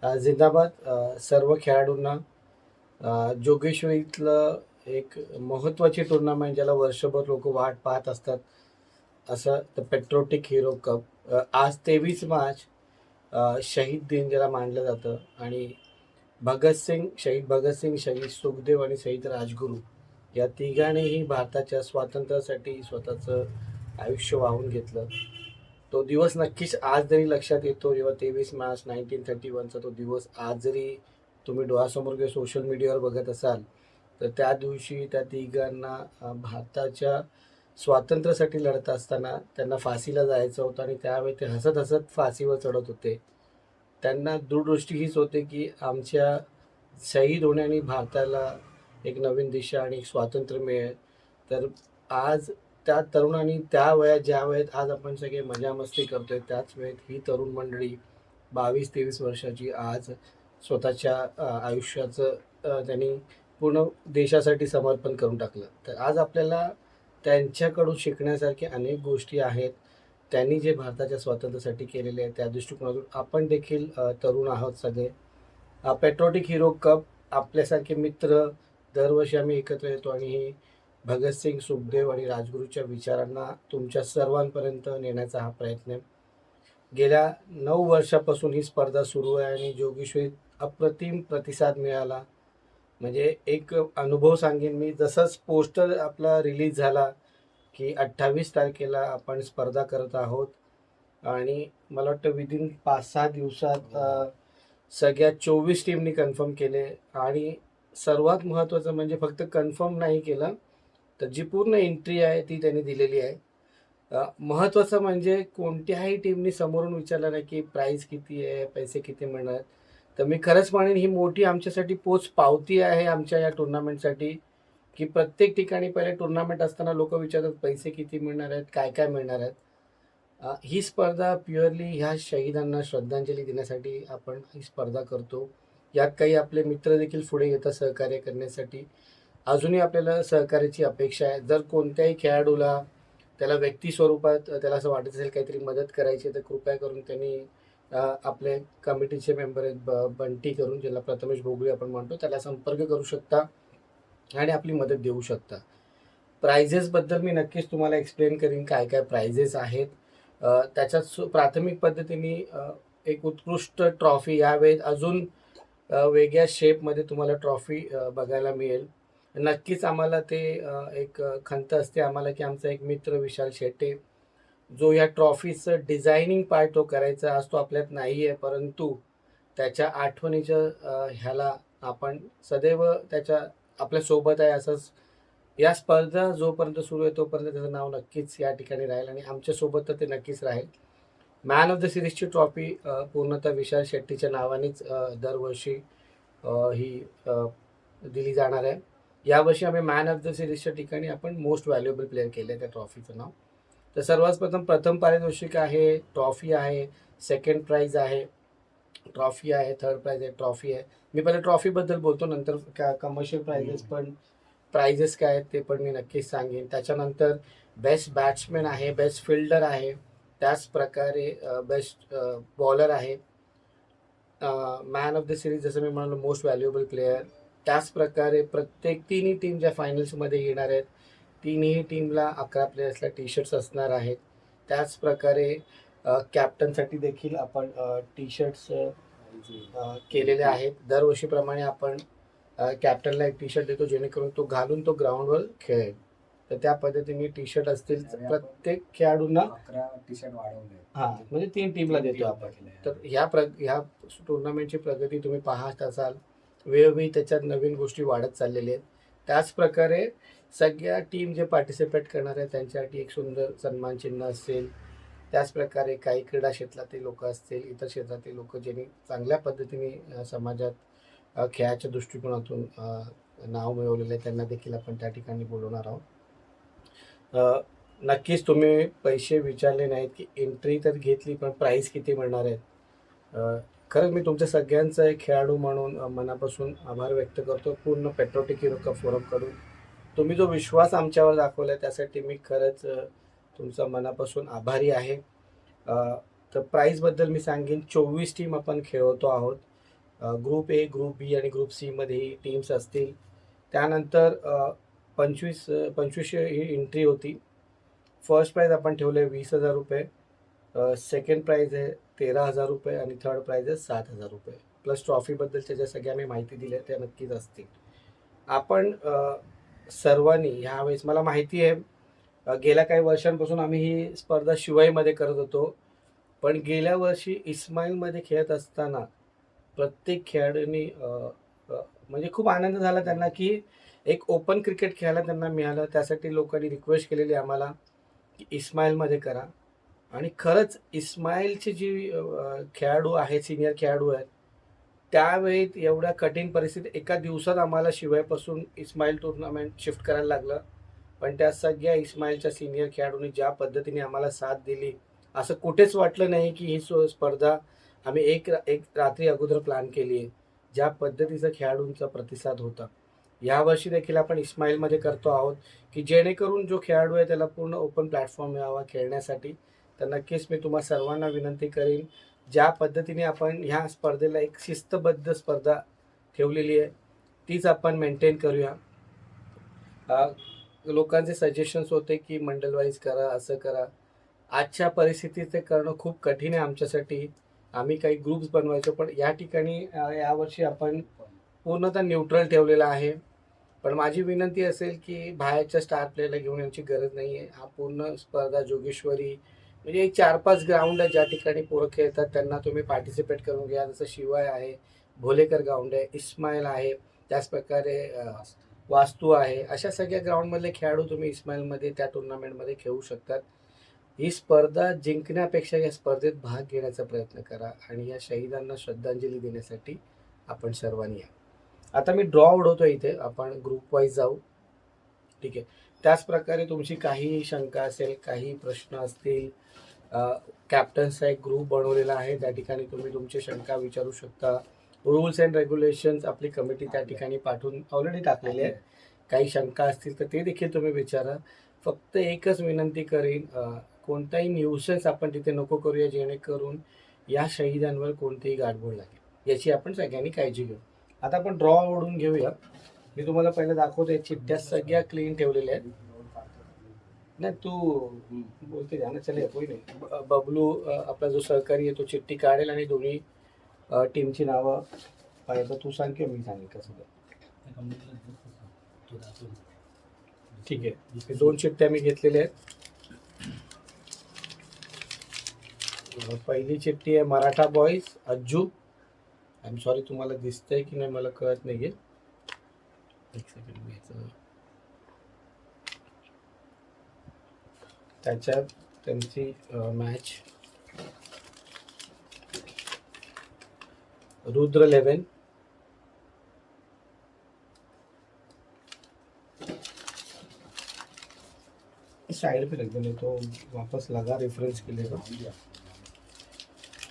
जिंदाबाद सर्व खेळाडूंना. जोगेश्वरीतलं एक महत्त्वाची टुर्नामेंट ज्याला वर्षभर लोक वाट पाहत असतात, असं द पेट्रोटिक हिरो कप. आज 23 मार्च, शहीद दिन ज्याला मानलं जातं. आणि शहीद भगतसिंग, शहीद सुखदेव आणि शहीद राजगुरू या तिघांनीही भारताच्या स्वातंत्र्यासाठी स्वतःचं आयुष्य वाहून घेतलं. तो दिवस नक्कीच आज जरी लक्षात येतो, जेव्हा 23 मार्च 1931चा तो दिवस आज जरी तुम्ही डोळ्यासमोर किंवा सोशल मीडियावर बघत असाल, तर त्या दिवशी त्या तिघांना भारताच्या स्वातंत्र्यासाठी लढत असताना त्यांना फाशीला जायचं होतं आणि त्यावेळी ते हसत हसत फाशीवर चढत होते. त्यांना दूरदृष्टी हीच होते की आमच्या शहीद होण्याने भारताला एक नवीन दिशा आणि एक स्वातंत्र्य मिळेल. तर आज त्या तरुणांनी त्या वयात, ज्या वयात आज आपण सगळे मजा मस्ती करतोय, त्याच वेळेत ही तरुण मंडळी 22-23 वर्षाची आज स्वतःच्या आयुष्याचं त्यांनी पूर्ण देशासाठी समर्पण करून टाकलं. तर आज आपल्याला त्यांच्याकडून शिकण्यासारखे अनेक गोष्टी आहेत. त्यांनी जे भारताच्या स्वातंत्र्यासाठी केलेले आहे त्या दृष्टिकोनातून आपण देखील तरुण आहोत सगळे. पेट्रोटिक हिरो कप आपल्यासारखे मित्र दरवर्षी आम्ही एकत्र येतो आणि हे भगतसिंग, सुखदेव आणि राजगुरूच्या विचारांना तुमच्या सर्वांपर्यंत नेण्याचा हा प्रयत्न आहे. गेल्या 9 वर्षापासून ही स्पर्धा सुरू आहे आणि जोगेश्वरीत अप्रतिम प्रतिसाद मिळाला. म्हणजे एक अनुभव सांगेन मी, जसंच पोस्टर आपला रिलीज झाला की 28 तारखेला आपण स्पर्धा करत आहोत आणि मला वाटतं विदिन 5-6 दिवसात सगळ्या 24 टीमनी कन्फर्म केले. आणि सर्वात महत्त्वाचं म्हणजे फक्त कन्फर्म नाही केलं, तर जी पूर्ण एंट्री आहे ती त्यांनी दिलेली आहे. महत्त्वाचं म्हणजे कोणत्याही टीमनी समोरून विचारलं नाही की प्राईज किती आहे, पैसे किती मिळणार आहेत. तर मी खरंच म्हणेन ही मोठी आमच्यासाठी पोच पावती आहे आमच्या या टुर्नामेंटसाठी, की प्रत्येक ठिकाणी पहिले टुर्नामेंट असताना लोक विचारतात पैसे किती मिळणार आहेत, काय काय मिळणार आहेत. ही स्पर्धा प्युअरली ह्या शहीदांना श्रद्धांजली देण्यासाठी आपण ही स्पर्धा करतो. यात काही आपले मित्र देखील पुढे येतात सहकार्य करण्यासाठी. अजूनही आपल्याला सहकार्याची अपेक्षा आहे. जर कोणत्याही खेळाडूला त्याला व्यक्ती स्वरूपात त्याला असं वाटत असेल काहीतरी मदत करायची, तर कृपया करून त्यांनी आपले कमिटीचे मेंबर आहेत बंटी करून, ज्याला प्रथमेश भोगळे आपण म्हणतो, त्याला संपर्क करू शकता आणि आपली मदत देऊ शकता. प्राइजेसबद्दल मी नक्कीच तुम्हाला एक्सप्लेन करीन काय काय प्राइजेस आहेत. त्याच्यात प्राथमिक पद्धतीने एक उत्कृष्ट ट्रॉफी, यावेळेस अजून वेगळ्या शेपमध्ये तुम्हाला ट्रॉफी बघायला मिळेल. नक्कीच आम्हाला ते एक खंत असते आम्हाला की आमचा एक मित्र विशाल शेट्टे, जो या ट्रॉफीचं डिझायनिंग पार्ट तो करायचा, आज तो आपल्यात नाही आहे, परंतु त्याच्या आठवणीच्या ह्याला आपण सदैव त्याच्या आपल्यासोबत आहे. असंच या स्पर्धा जोपर्यंत सुरू आहे तोपर्यंत त्याचं नाव नक्कीच या ठिकाणी राहील आणि आमच्यासोबत तर ते नक्कीच राहील. मॅन ऑफ द सिरीजची ट्रॉफी पूर्णतः विशाल शेट्टीच्या नावानेच दरवर्षी ही दिली जाणार आहे. यावर्षी आम्ही मॅन ऑफ द सिरीजच्या ठिकाणी आपण मोस्ट व्हॅल्युएबल प्लेअर केले त्या ट्रॉफीचं नाव. तर सर्वात प्रथम पारितोषिक आहे, ट्रॉफी आहे, सेकंड प्राइज आहे, ट्रॉफी आहे, थर्ड प्राइज आहे, ट्रॉफी आहे. मी पहिले ट्रॉफीबद्दल बोलतो, नंतर कमर्शियल प्राइजेस पण प्राइजेस काय आहेत ते पण मी नक्कीच सांगेन. त्याच्यानंतर बेस्ट बॅट्समॅन आहे, बेस्ट फिल्डर आहे, त्याच प्रकारे बेस्ट बॉलर आहे, मॅन ऑफ द सिरीज जसं मी म्हणालो मोस्ट व्हॅल्युएबल प्लेयर. त्याच प्रकारे प्रत्येक तिन्ही टीम ज्या फायनल्समध्ये येणार आहेत तिन्ही टीमला 11 प्लेयर्सला टी शर्ट्स असणार आहेत. त्याच प्रकारे कॅप्टनसाठी देखील आपण टी शर्ट्स केलेले आहेत. दरवर्षीप्रमाणे आपण कॅप्टनला एक टी शर्ट देतो जेणेकरून तो घालून तो ग्राउंडवर खेळेल. तर त्या पद्धतीने टी शर्ट असतील प्रत्येक खेळाडूंना. 11 टी शर्ट वाढवले. हां, म्हणजे 3 टीमला देतो आपण. तर ह्या टुर्नामेंटची प्रगती तुम्ही पाहत असाल, वेळोवेळी त्याच्यात नवीन गोष्टी वाढत चाललेल्या आहेत. त्याच प्रकारे सगळ्या टीम जे पार्टिसिपेट करणार आहेत त्यांच्यासाठी एक सुंदर सन्मान चिन्ह असेल. त्याच प्रकारे काही क्रीडा क्षेत्रातील लोक असतील, इतर क्षेत्रातील लोक ज्यांनी चांगल्या पद्धतीने समाजात खेळाच्या दृष्टिकोनातून नाव मिळवलेलं आहे त्यांना देखील आपण त्या ठिकाणी बोलवणार आहोत. नक्कीच तुम्ही पैसे विचारले नाहीत की एंट्री तर घेतली, पण प्राईज किती मिळणार आहेत. खरंच मी तुमच्या सगळ्यांचा एक खेळाडू म्हणून मनापासून आभार व्यक्त करतो पूर्ण पेट्रोटिक हिरो कप फोरमकडून. तुम्ही जो विश्वास आमच्यावर दाखवला आहे त्यासाठी मी खरंच तुमचा मनापासून आभारी आहे. तर प्राईजबद्दल मी सांगेन, 24 टीम आपण खेळवतो आहोत. ग्रुप ए, ग्रुप बी आणि ग्रुप सी मध्येही टीम्स असतील. त्यानंतर 2500 ही एंट्री होती. फर्स्ट प्राईज आपण ठेवले 20,000 रुपये, सेकंड प्राईज आहे 13,000 रुपये आणि थर्ड प्राईज आहे 7,000 रुपये. प्लस ट्रॉफीबद्दलच्या ज्या सगळ्या मी माहिती दिल्या त्या नक्कीच असतील. आपण सर्वांनी ह्यावेळेस, मला माहिती आहे गेल्या काही वर्षांपासून आम्ही ही स्पर्धा शिवाईमध्ये करत होतो, पण गेल्या वर्षी इस्माईलमध्ये खेळत असताना प्रत्येक खेळाडूंनी म्हणजे खूप आनंद झाला त्यांना की एक ओपन क्रिकेट खेळायला त्यांना मिळालं. त्यासाठी लोकांनी रिक्वेस्ट केलेली आम्हाला की इस्माईलमध्ये करा. आणि खरंच इस्माईलचे जी खेळाडू आहेत, सिनियर खेळाडू आहेत, त्यावेळी एवढ्या कठीण परिस्थितीत एका दिवसात आम्हाला शिवायपासून इस्माईल टुर्नामेंट शिफ्ट करायला लागलं. पण त्या सगळ्या इस्माईलच्या सिनियर खेळाडूंनी ज्या पद्धतीने आम्हाला साथ दिली, असं कुठेच वाटलं नाही की ही स्पर्धा आम्ही एक रात्री अगोदर प्लॅन केली आहे. ज्या पद्धतीचा खेळाडूंचा प्रतिसाद होता, यावर्षी देखील आपण इस्माईलमध्ये करतो आहोत की जेणेकरून जो खेळाडू आहे त्याला पूर्ण ओपन प्लॅटफॉर्म मिळावा खेळण्यासाठी. तर नक्कीच मी तुम्हा सर्वांना विनंती करीन, ज्या पद्धतीने आपण ह्या स्पर्धेला एक शिस्तबद्ध स्पर्धा ठेवलेली आहे तीच आपण मेंटेन करूया. लोकांचे सजेशन्स होते की मंडल वाईज करा, असं करा. आजच्या परिस्थितीत ते करणं खूप कठीण आहे आमच्यासाठी. आम्ही काही ग्रुप्स बनवायचो, पण या ठिकाणी यावर्षी आपण पूर्णतः न्यूट्रल ठेवलेला आहे. पण माझी विनंती असेल की बाहेरच्या स्टार प्लेयरला घेऊन यायची गरज नाही आहे. हा पूर्ण स्पर्धा जोगेश्वरी म्हणजे एक 4-5 ग्राउंड आहे ज्या ठिकाणी पोरं खेळतात, त्यांना तुम्ही पार्टिसिपेट करून घ्या. जसं शिवाय आहे, भोलेकर ग्राउंड आहे, इस्माईल आहे, त्याचप्रकारे वास्तू आहे. अशा सगळ्या ग्राउंडमधले खेळाडू तुम्ही इस्माईलमध्ये त्या टुर्नामेंटमध्ये खेळू शकतात. ही स्पर्धा जिंकण्यापेक्षा या स्पर्धेत भाग घेण्याचा प्रयत्न करा आणि या शहीदांना श्रद्धांजली देण्यासाठी आपण सर्वांनी या. आता मी ड्रॉ उडवतो इथे, आपण ग्रुप वाईज जाऊ. ठीक आहे. त्याचप्रकारे तुमची काही शंका असेल, काही प्रश्न असतील, कॅप्टन्सचा एक ग्रुप बनवलेला आहे, त्या ठिकाणी तुम्ही तुमची शंका विचारू शकता. रूल्स अँड रेग्युलेशन्स आपली कमिटी त्या ठिकाणी पाठवून ऑलरेडी टाकलेले आहेत. काही शंका असतील तर ते देखील तुम्ही विचारा. फक्त एकच विनंती करीन, कोणताही न्यूसेन्स आपण तिथे नको करूया, जेणेकरून या शहीदांवर कोणतेही गाठबोड लागेल, याची आपण सगळ्यांनी काळजी घेऊ. आता आपण ड्रॉ ओढून घेऊया. मी तुम्हाला पहिलं दाखवतो, चिठ्ठ्या सगळ्या क्लीन ठेवलेल्या आहेत. नाही तू बोलते जा ना, चले कोई नाही. बबलू आपला जो सहकारी आहे तो चिठ्ठी काढेल आणि दोन्ही टीमची नावं पाहिजे. तू सांग किंवा मी सांगेल कसं तर. ठीक आहे. 2 चिठ्ठ्या मी घेतलेल्या आहेत. पहिली चिठ्ठी आहे Maratha boys Ajju. I am sorry, तुम्हाला दिसतंय की नाही मला कळत नाही आहे. एक सेकंड घ्यायचं. त्याच्यात त्यांची मॅच रुद्र 11, साइड पे रख देने तो वापस लगा रेफरन्स के लिए.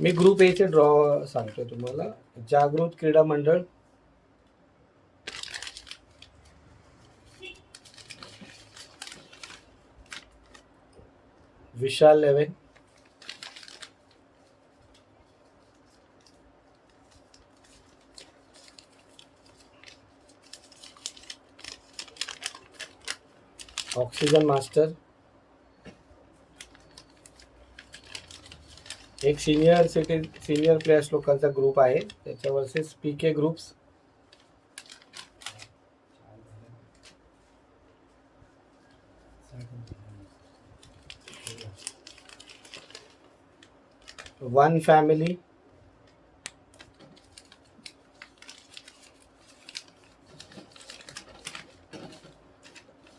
मी ग्रुप ए चे ड्रॉ सांगतोय तुम्हाला. जागृत क्रीडा मंडळ, विशाल 11, ऑक्सिजन मास्टर, एक सिनियर प्लेयर्स लोकांचा ग्रुप आहे त्याच्या versus PK groups. One family,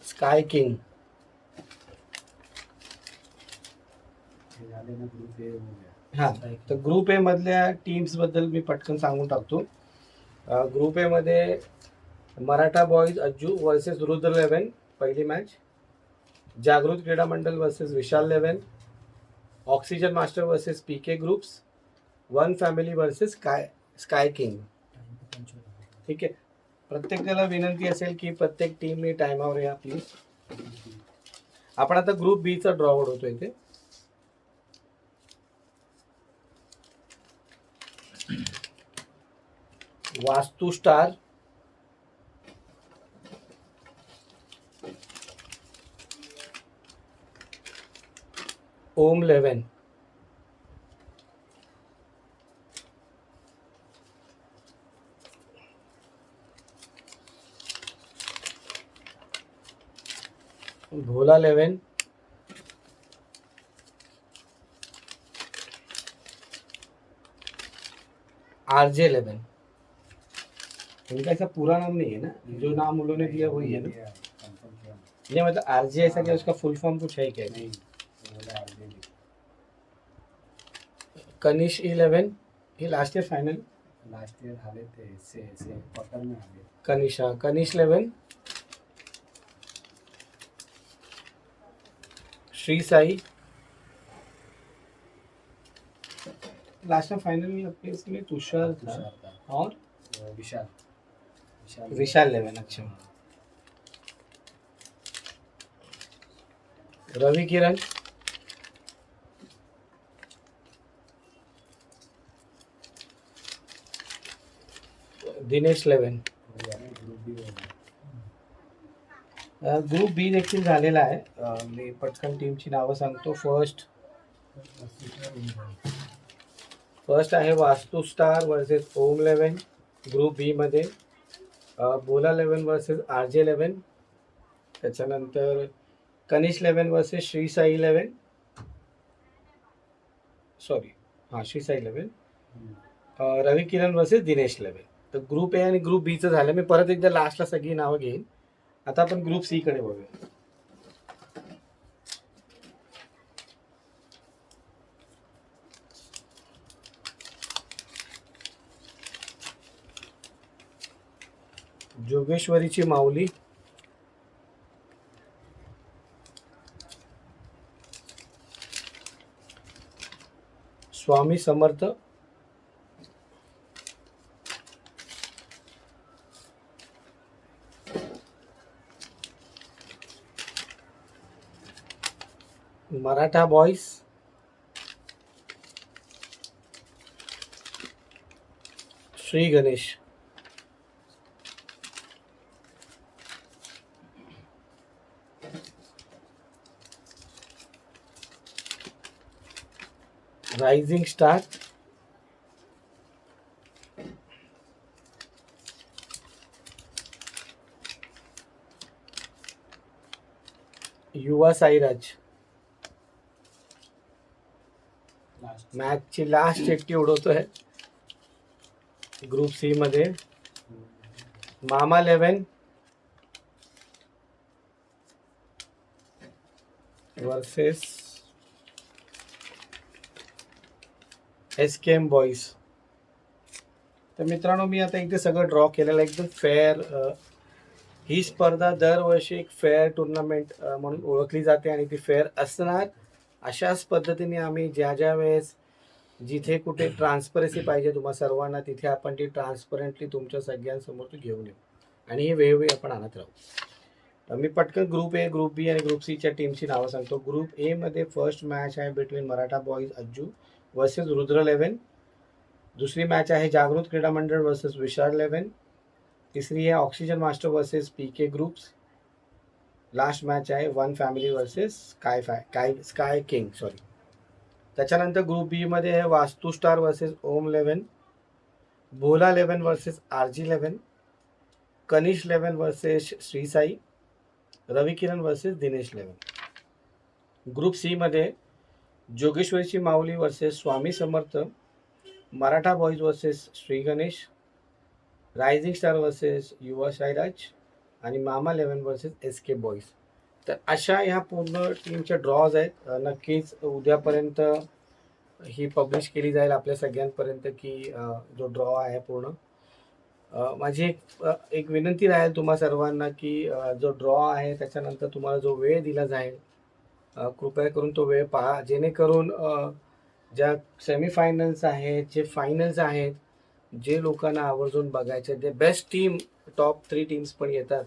sky king. हां, तर ग्रुप ए मधल्या टीम्स बद्दल मी पटकन सांगून टाकतो. ग्रुप ए मध्ये मराठा बॉईज अज्जू वर्सेस रुद्र 11 पहिली match. Jagrut Krida Mandal versus Vishal 11. Oxygen master versus PK groups. One family versus sky king. ठीक आहे. प्रत्येकाला विनंती असेल की प्रत्येक टीमने टाइमावर या प्लीज. आपण आता ग्रुप बी चा ड्रॉ उडवतो इथे. वास्तू स्टार, ओम 11, भोला 11, RJ 11। इनका ऐसा पूरा नाम नहीं है ना, जो नाम उन्होंने दिया वही है ना? नहीं मतलब RJ ऐसा क्या, उसका फुल फॉर्म कुछ है क्या? नहीं, कनिष 11, हे last year final, last year आले ते से क्वार्टर में आले। कनिष 11, श्री साई, लास्ट में फाइनल में अपने इसमें तुषार था और विशाल 11। अच्छा, रवि किरण, दिनेश 11। ग्रुप बी देखील झालेला आहे। मी पटकन टीमची नावं सांगतो। फर्स्ट आहे वास्तू star versus Om 11 group B मध्ये, भोला 11 वर्सेस RJ 11, त्याच्यानंतर कनिष 11 वर्सेस श्री साई 11, श्री साई 11, रवि किरण वर्सेस दिनेश 11। तर ग्रुप ए आणि ग्रुप बीचं झालं। मी परत एकदा लास्टला सगळी नावं घेईन। आता आपण ग्रुप सी कडे बघूया। जोगेश्वरीची Mauli, Swami Samarth, Maratha boys, Shri Ganesh, rising star, Yuva Sairaj, मॅचची last चिठ्ठी उडवतोय ग्रुप सी मध्ये, मामा 11 वर्सेस SKM बॉईज। तर मित्रांनो, मी आता इथे सगळं ड्रॉ केलेलं एकदम फेअर। ही स्पर्धा दरवर्षी एक फेअर टुर्नामेंट म्हणून ओळखली जाते आणि ती फेअर असणार। अशाच पद्धतीने आम्ही ज्या वेळेस जिथे कुठे ट्रान्सपरन्सी पाहिजे तुम्हा सर्वांना, तिथे आपण ती ट्रान्सपरंटली तुमच्या सगळ्यांसमोर ती घेऊन येऊ आणि हे वेळोवेळी आपण आणत राहू। मी पटकन ग्रुप ए, ग्रुप बी आणि ग्रुप सीच्या टीमची नावं सांगतो। ग्रुप ए मध्ये फर्स्ट मॅच आहे between Maratha boys Ajju versus Rudra 11, दूसरी मैच है जागृत क्रीडा मंडल वर्सेस विशाल 11, तीसरी है oxygen master versus PK groups, last match है one family versus sky king त्याच्यानंतर ग्रुप बी मध्ये है Vastu star versus Om 11, Bhola 11 versus RG 11, Kanish 11 versus Shri Sai, Ravi Kiran versus Dinesh 11। Group C मध्ये जोगेश्वरीची Mauli versus Swami Samarth, Maratha boys versus Shri Ganesh, rising star versus Yuva Sairaj आणि मामा 11 वर्सेस SK बॉईज। तर अशा ह्या पूर्ण टीमच्या ड्रॉज आहेत। नक्कीच उद्यापर्यंत ही पब्लिश केली जाईल आपल्या सगळ्यांपर्यंत की जो ड्रॉ आहे पूर्ण। माझी एक विनंती राहील तुम्हा सर्वांना की जो ड्रॉ आहे त्याच्यानंतर तुम्हाला जो वेळ दिला जाईल कृपया करून तो वेळ पहा, जेणेकरून ज्या सेमीफायनल्स आहेत, जे फायनल्स आहेत, जे लोकांना आवर्जून बघायचे, ते बेस्ट टीम टॉप 3 टीम्स पण येतात,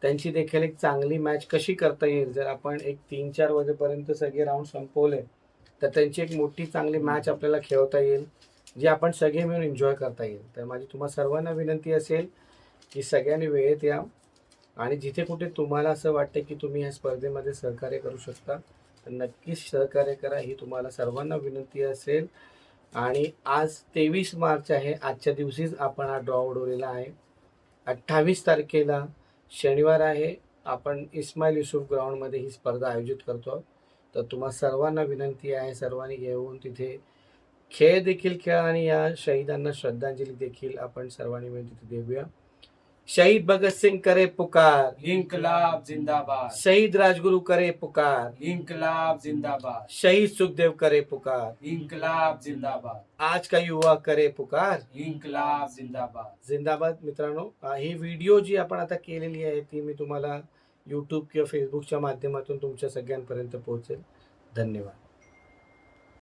त्यांची देखील एक चांगली मॅच कशी करता येईल। जर आपण एक 3-4 वाजेपर्यंत सगळे राऊंड संपवले तर त्यांची एक मोठी चांगली मॅच आपल्याला खेळवता येईल, जे आपण सगळे मिळून एन्जॉय करता येईल. तर माझी तुम्हा सर्वांना विनंती असेल की सगळ्यांनी वेळेत या आणि जिथे कुठे तुम्हाला असं वाटतं की तुम्ही ह्या स्पर्धेमध्ये सहकार्य करू शकता तर नक्कीच सहकार्य करा, ही तुम्हाला सर्वांना विनंती असेल. आणि आज 23 मार्च आहे, आजच्या दिवशीच आपण हा ड्रॉ उडवलेला आहे. 28 तारखेला शनिवार आहे, आपण इस्माईल युसूफ ग्राउंडमध्ये ही स्पर्धा आयोजित करतो आहोत. तर तुम्हा सर्वांना विनंती आहे, सर्वांनी येऊन तिथे खेळ देखील खेळा आणि या शहीदांना श्रद्धांजली देखील आपण सर्वांनी मिळून तिथे देऊया. शहीद भगत सिंह करे पुकार, इन्कलाब जिंदाबाद, शहीद राजगुरु करे पुकार, इन्कलाब जिंदाबाद, शहीद सुखदेव करे पुकार, इन्कलाब जिंदाबाद, आज का युवा करे पुकार, इन्कलाब जिंदाबाद. जिंदाबाद. मित्रांनो, ही व्हिडिओ जी आपण आता केलेली आहे ती मी तुम्हाला यूट्यूब किंवा फेसबुकच्या माध्यमातून तुमच्या सगळ्यांपर्यंत पोहोचेल. धन्यवाद.